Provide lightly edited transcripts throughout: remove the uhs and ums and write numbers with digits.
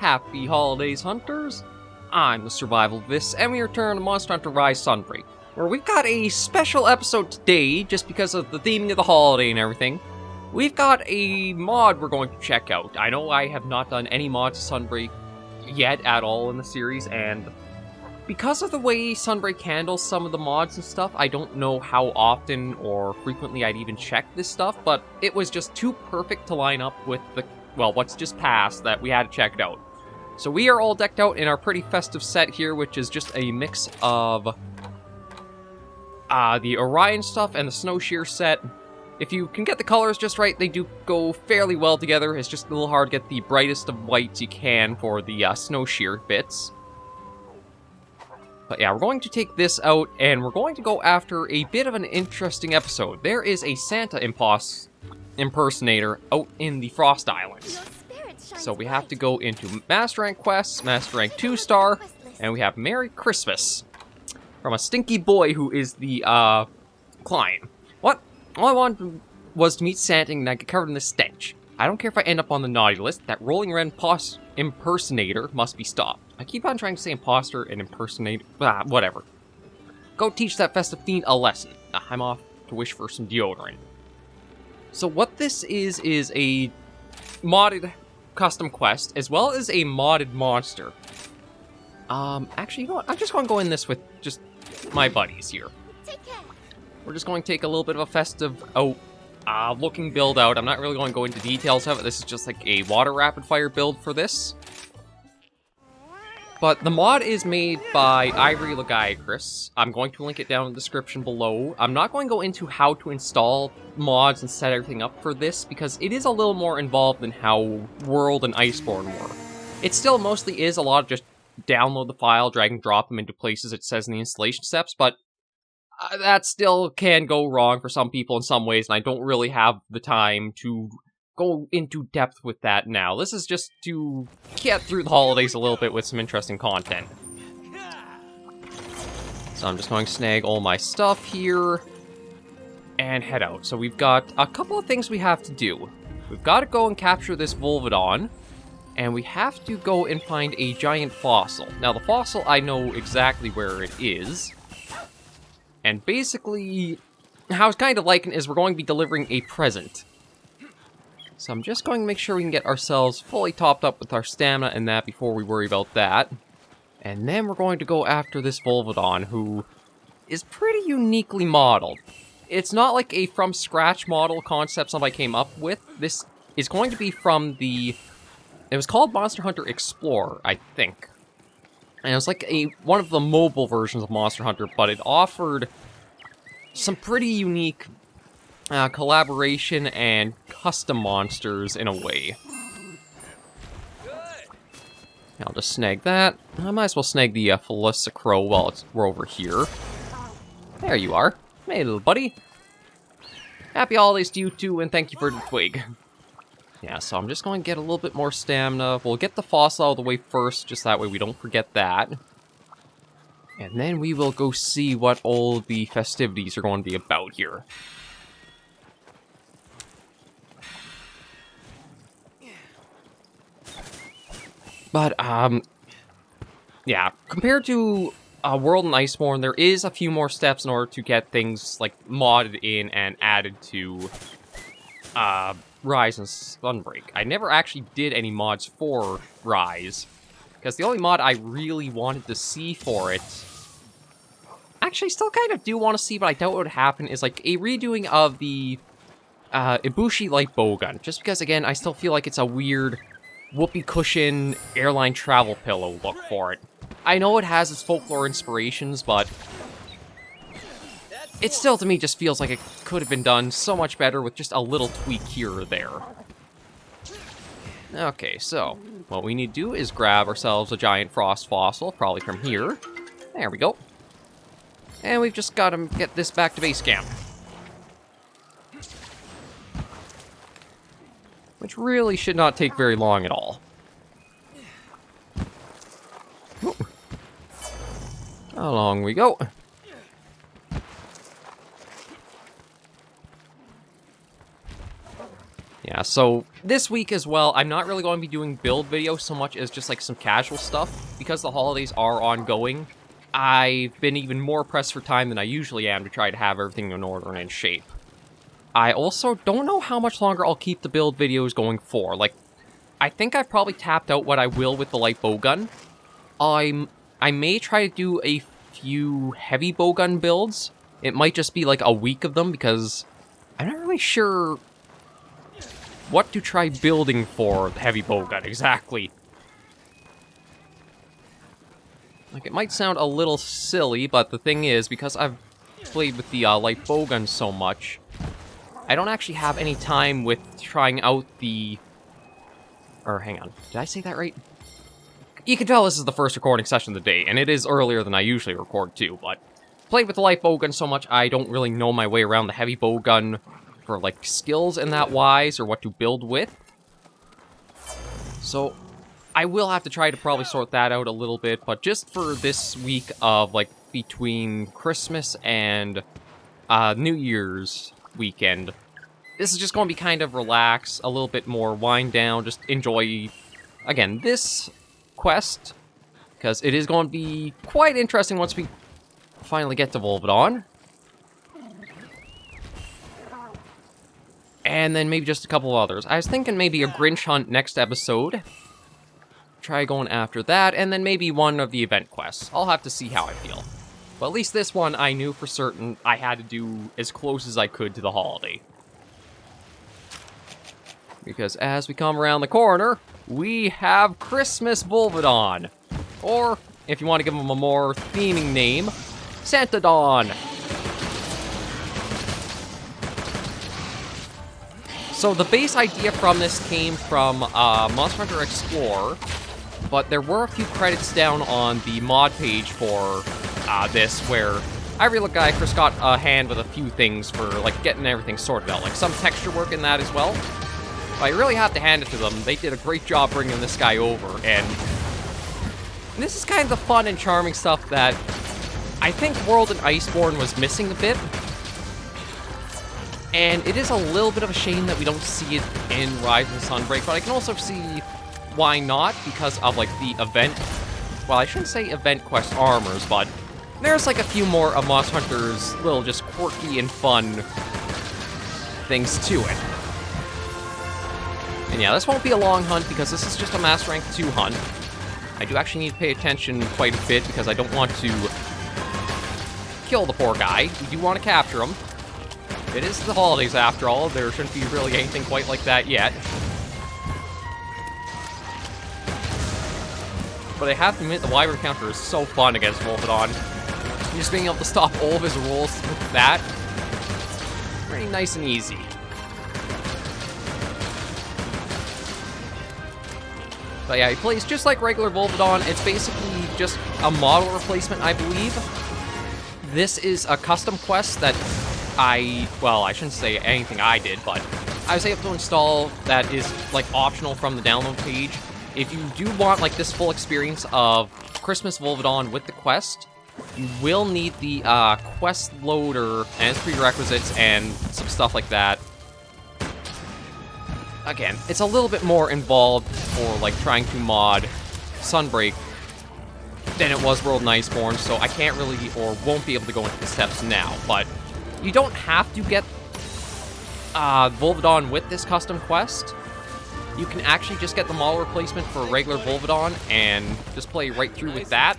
Happy holidays, hunters! I'm the SurvivalVis, and we return to Monster Hunter Rise Sunbreak, where we've got a special episode today, just because of the theming of the holiday and everything. We've got a mod we're going to check out. I know I have not done any mods to Sunbreak yet at all in the series, and because of the way Sunbreak handles some of the mods and stuff, I don't know how often or frequently I'd even check this stuff, but it was just too perfect to line up with the, well, what's just passed that we had to check it out. So we are all decked out in our pretty festive set here, which is just a mix of the Orion stuff and the Snow Shear set. If you can get the colors just right, they do go fairly well together. It's just a little hard to get the brightest of whites you can for the Snow Shear bits. But yeah, we're going to take this out, and we're going to go after a bit of an interesting episode. There is a Santa impersonator out in the Frost Islands. So we have to go into Master Rank quests, Master Rank 2-star, and we have Merry Christmas from a stinky boy who is the client. What? All I wanted was to meet Santa and I get covered in this stench. I don't care if I end up on the naughty list, that rolling around impersonator must be stopped. I keep on trying to say imposter and impersonate, whatever. Go teach that festive fiend a lesson. I'm off to wish for some deodorant. So what this is a modded custom quest, as well as a modded monster. Actually, you know what? I'm just going to go in this with just my buddies here. We're just going to take a little bit of a festive looking build out. I'm not really going to go into details of it. This is just like a water rapid fire build for this. But the mod is made by IvoryLagiacrus. I'm going to link it down in the description below. I'm not going to go into how to install mods and set everything up for this, because it is a little more involved than how World and Iceborne were. It still mostly is a lot of just download the file, drag and drop them into places it says in the installation steps, but that still can go wrong for some people in some ways, and I don't really have the time to go into depth with that now. This is just to get through the holidays a little bit with some interesting content. So I'm just going to snag all my stuff here and head out. So we've got a couple of things we have to do. We've got to go and capture this Volvidon, and we have to go and find a giant fossil. Now the fossil, I know exactly where it is. And basically, how it's kind of likened is we're going to be delivering a present. So I'm just going to make sure we can get ourselves fully topped up with our stamina and that before we worry about that. And then we're going to go after this Volvidon, who is pretty uniquely modeled. It's not like a from-scratch model concept somebody came up with. This is going to be from the... It was called Monster Hunter Explorer, I think. And it was like one of the mobile versions of Monster Hunter, but it offered some pretty unique collaboration and custom monsters in a way. I'll just snag that. I might as well snag the Fulero while we're over here. There you are. Hey, little buddy. Happy holidays to you too, and thank you for the twig. Yeah, so I'm just going to get a little bit more stamina. We'll get the fossil out of the way first, just that way we don't forget that. And then we will go see what all the festivities are going to be about here. But, yeah, compared to World and Iceborne, there is a few more steps in order to get things, like, modded in and added to, Rise and Sunbreak. I never actually did any mods for Rise, because the only mod I really wanted to see for it, actually still kind of do want to see, but I doubt what would happen, is like a redoing of the Ibushi light bowgun, just because, again, I still feel like it's a weird whoopee cushion airline travel pillow look for it. I know it has its folklore inspirations, but it still, to me, just feels like it could have been done so much better with just a little tweak here or there. Okay, so what we need to do is grab ourselves a giant frost fossil, probably from here. There we go. And we've just got to get this back to base camp. Which really should not take very long at all. Ooh. Along we go. Yeah, so this week as well, I'm not really going to be doing build videos so much as just like some casual stuff. Because the holidays are ongoing, I've been even more pressed for time than I usually am to try to have everything in order and in shape. I also don't know how much longer I'll keep the build videos going for. Like, I think I've probably tapped out what I will with the light bowgun. I may try to do a few heavy bowgun builds. It might just be like a week of them because I'm not really sure what to try building for the heavy bowgun exactly. Like, it might sound a little silly, but the thing is, because I've played with the light bowgun so much, I don't actually have any time with trying out the... Or, hang on, did I say that right? You can tell this is the first recording session of the day, and it is earlier than I usually record too, but played with the light bowgun so much I don't really know my way around the heavy bowgun for, like, skills in that wise, or what to build with. So, I will have to try to probably sort that out a little bit, but just for this week of, like, between Christmas and New Year's weekend, this is just going to be kind of relax, a little bit more wind down, just enjoy, again, this quest, because it is going to be quite interesting once we finally get to Volvidon. And then maybe just a couple of others. I was thinking maybe a Grinch hunt next episode. Try going after that, and then maybe one of the event quests. I'll have to see how I feel. But at least this one, I knew for certain I had to do as close as I could to the holiday. Because as we come around the corner, we have Christmas Volvidon. Or, if you want to give him a more theming name, Santa Dawn. So the base idea from this came from Monster Hunter Explorer, but there were a few credits down on the mod page for this, where IvoryLagiacrus got a hand with a few things for, like, getting everything sorted out, like some texture work in that as well. But I really have to hand it to them. They did a great job bringing this guy over, and this is kind of the fun and charming stuff that I think World and Iceborne was missing a bit. And it is a little bit of a shame that we don't see it in Rise and Sunbreak, but I can also see why not, because of, like, the event... Well, I shouldn't say event quest armors, but there's, like, a few more of Monster Hunter's little just quirky and fun things to it. And yeah, this won't be a long hunt, because this is just a Master Rank 2 hunt. I do actually need to pay attention quite a bit, because I don't want to kill the poor guy. We do want to capture him. It is the holidays, after all. There shouldn't be really anything quite like that yet. But I have to admit, the Wyvern counter is so fun against Volvidon. Just being able to stop all of his rolls with that. Pretty nice and easy. But yeah, he plays just like regular Volvidon. It's basically just a model replacement, I believe. This is a custom quest that well, I shouldn't say anything I did, but I was able to install that is, like, optional from the download page. If you do want, like, this full experience of Christmas Volvidon with the quest, you will need the quest loader and its prerequisites and some stuff like that. Again, it's a little bit more involved for, like, trying to mod Sunbreak than it was World and Iceborne, so I can't really, or won't be able to go into the steps now, but you don't have to get Volvidon with this custom quest. You can actually just get the model replacement for regular Volvidon and just play right through with that.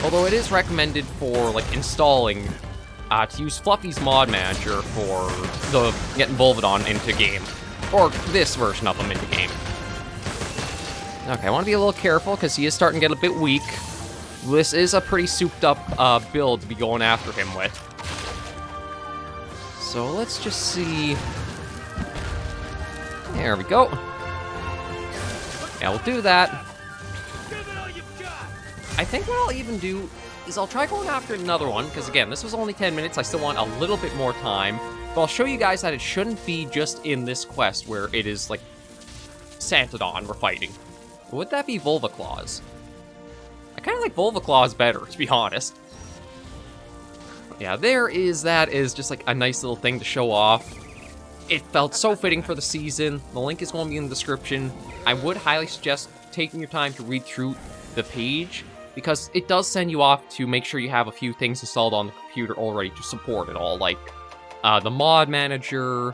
Although it is recommended for, like, installing to use Fluffy's mod manager for getting Volvidon into game. Or this version of him into game. Okay, I want to be a little careful because he is starting to get a bit weak. This is a pretty souped up build to be going after him with. So let's just see. There we go. Yeah, we'll do that. I think what I'll even do is I'll try going after another one, because again, this was only 10 minutes, I still want a little bit more time. But I'll show you guys that it shouldn't be just in this quest where it is, like, Santa Dawn we're fighting. Would that be Volvi-Claus? I kind of like Volvi-Claus better, to be honest. Yeah, that is just, like, a nice little thing to show off. it felt so fitting for the season. The link is going to be in the description. I would highly suggest taking your time to read through the page, because it does send you off to make sure you have a few things installed on the computer already to support it all, like the mod manager.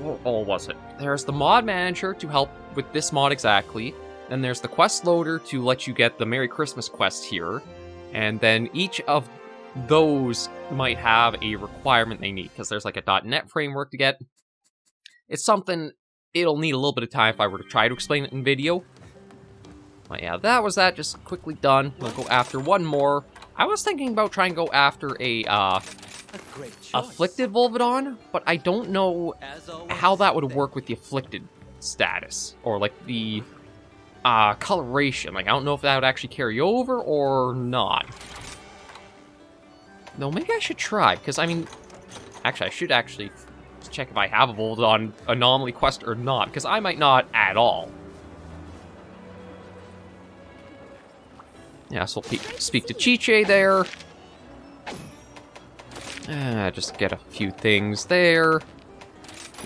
What all was it? There's the mod manager to help with this mod exactly. Then there's the quest loader to let you get the Merry Christmas quest here. And then each of those might have a requirement they need, because there's like a .NET framework to get. It's something, it'll need a little bit of time if I were to try to explain it in video. But yeah, that was that, just quickly done. We'll go after one more. I was thinking about trying to go after a Afflicted Volvidon, but I don't know how that would work with the Afflicted status, or like the coloration. Like, I don't know if that would actually carry over or not. No, maybe I should try, because, I mean, actually, I should actually check if I have a Volvidon anomaly quest or not, because I might not at all. Yeah, so we'll speak to Chiche there. Just get a few things there.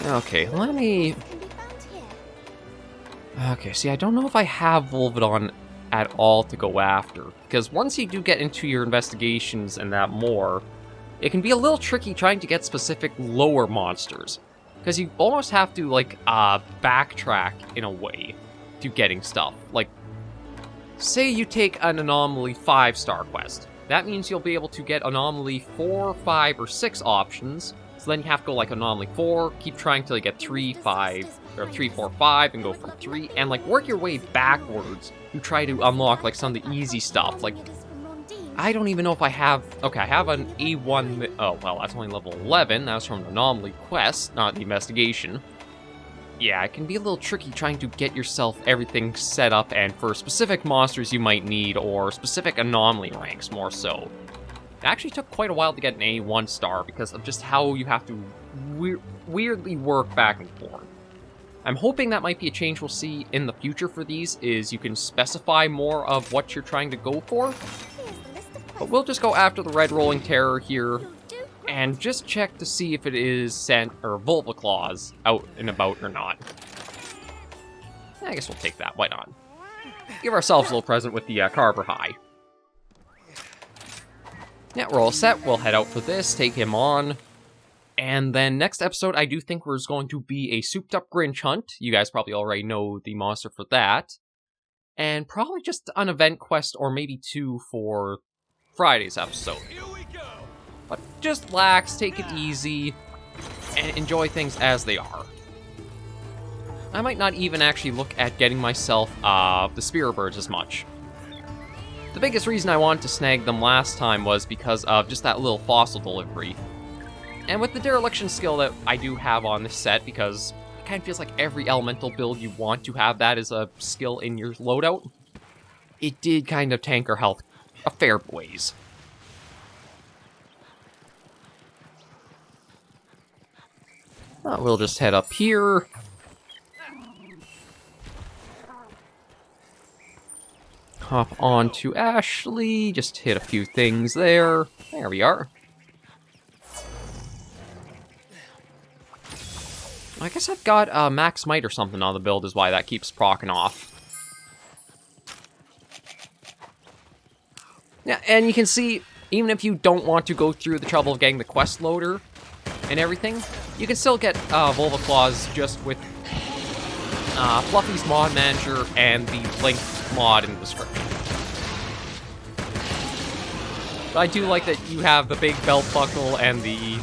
Okay, let me... Okay, see, I don't know if I have Volvidon at all to go after, because once you do get into your investigations and that more, it can be a little tricky trying to get specific lower monsters, because you almost have to, like, backtrack in a way to getting stuff. Like, say you take an Anomaly 5-star quest. That means you'll be able to get Anomaly 4, 5, or 6 options. So then you have to go like Anomaly 4, keep trying till you get 3, 5, or 3, 4, 5, and go from 3, and like work your way backwards to try to unlock like some of the easy stuff. Like, I don't even know if I have... Okay, I have an A1... Oh, well, that's only level 11. That was from the Anomaly quest, not the investigation. Yeah, it can be a little tricky trying to get yourself everything set up, and for specific monsters you might need, or specific anomaly ranks more so. It actually took quite a while to get an A1 star because of just how you have to weirdly work back and forth. I'm hoping that might be a change we'll see in the future for these, is you can specify more of what you're trying to go for. But we'll just go after the Red Rolling Terror here, and just check to see if it is Volvi-Claus out and about or not. I guess we'll take that, why not? Give ourselves a little present with the Carver High. Yeah, we're all set, we'll head out for this, take him on. And then next episode, I do think there's going to be a Souped Up Grinch hunt. You guys probably already know the monster for that. And probably just an event quest, or maybe 2 for Friday's episode. But just relax, take it easy, and enjoy things as they are. I might not even actually look at getting myself the Spear Birds as much. The biggest reason I wanted to snag them last time was because of just that little fossil delivery. And with the dereliction skill that I do have on this set, because it kind of feels like every elemental build you want to have that as a skill in your loadout, it did kind of tank our health a fair ways. We'll just head up here. Hop on to Ashley, just hit a few things there. There we are. I guess I've got Max Might or something on the build is why that keeps proccing off. Yeah, and you can see, even if you don't want to go through the trouble of getting the quest loader and everything, you can still get Volvi-Claus just with Fluffy's mod manager and the link mod in the description. But I do like that you have the big belt buckle and the...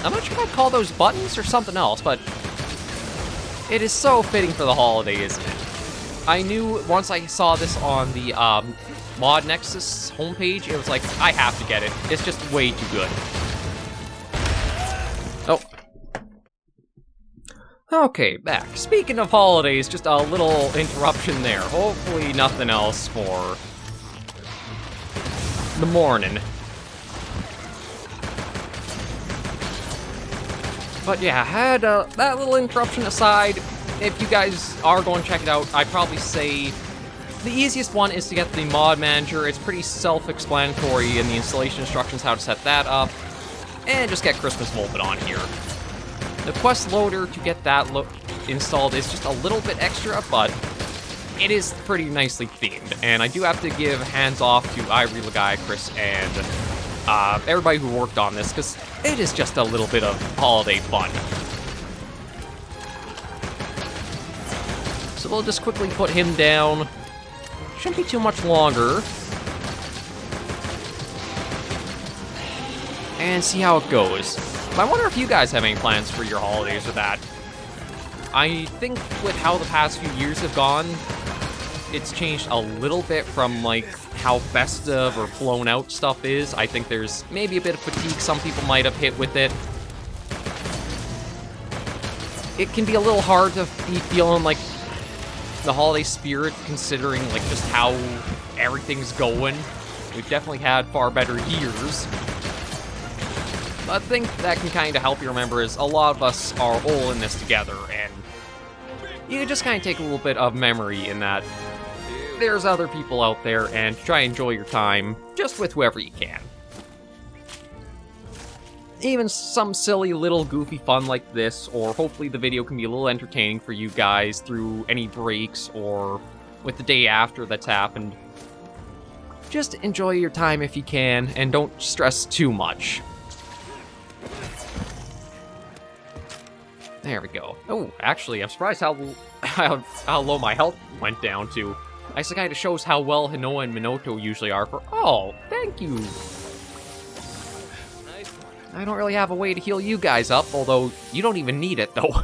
I'm not sure if I'd call those buttons or something else, but it is so fitting for the holiday, isn't it? I knew once I saw this on the Mod Nexus homepage, it was like, I have to get it. It's just way too good. Oh. Okay, back. Speaking of holidays, just a little interruption there. Hopefully nothing else for the morning. But yeah, had that little interruption aside, if you guys are going to check it out, I'd probably say the easiest one is to get the mod manager. It's pretty self-explanatory in the installation instructions how to set that up. and just get Christmas Volvidon here. The quest loader to get that installed is just a little bit extra, but it is pretty nicely themed, and I do have to give hands off to IvoryLagiacrus and everybody who worked on this, because it is just a little bit of holiday fun. So we'll just quickly put him down. Shouldn't be too much longer. And see how it goes. But I wonder if you guys have any plans for your holidays or that. I think with how the past few years have gone, it's changed a little bit from, like, how festive or blown out stuff is. I think there's maybe a bit of fatigue some people might have hit with it. It can be a little hard to be feeling like the holiday spirit, considering, like, just how everything's going. We've definitely had far better years. But I think that can kind of help you remember is a lot of us are all in this together, and you just kind of take a little bit of memory in that there's other people out there, and try and enjoy your time just with whoever you can. Even some silly little goofy fun like this, or hopefully the video can be a little entertaining for you guys through any breaks or with the day after that's happened. Just enjoy your time if you can, and don't stress too much. There we go. Oh, actually, I'm surprised how low my health went down to. I guess it kind of shows how well Hinoa and Minoto usually are for... Oh, thank you! I don't really have a way to heal you guys up, although you don't even need it, though.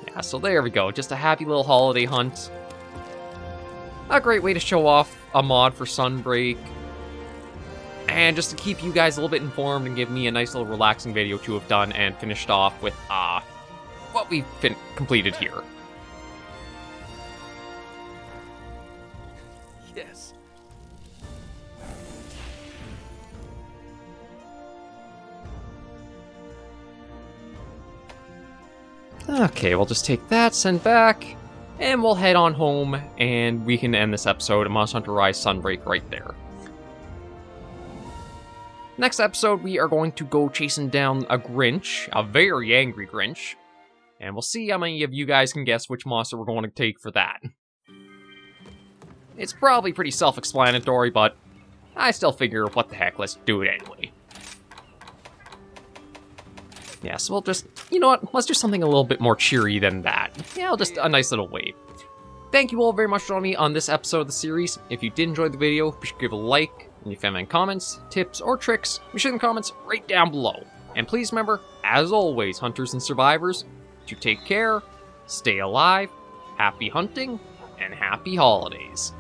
Yeah, so there we go. Just a happy little holiday hunt. A great way to show off a mod for Sunbreak. And just to keep you guys a little bit informed and give me a nice little relaxing video to have done and finished off with what we've completed here. Yes. Okay, we'll just take that, send back, and we'll head on home, and we can end this episode of Monster Hunter Rise Sunbreak right there. Next episode, we are going to go chasing down a Grinch, a very angry Grinch, and we'll see how many of you guys can guess which monster we're going to take for that. It's probably pretty self-explanatory, but I still figure, what the heck, let's do it anyway. Yeah, so we'll just, you know what, let's do something a little bit more cheery than that. Yeah, just a nice little wave. Thank you all very much for joining me on this episode of the series. If you did enjoy the video, be sure to give a like, and if you have any comments, tips, or tricks, be sure in the comments right down below. And please remember, as always, hunters and survivors, to take care, stay alive, happy hunting, and happy holidays.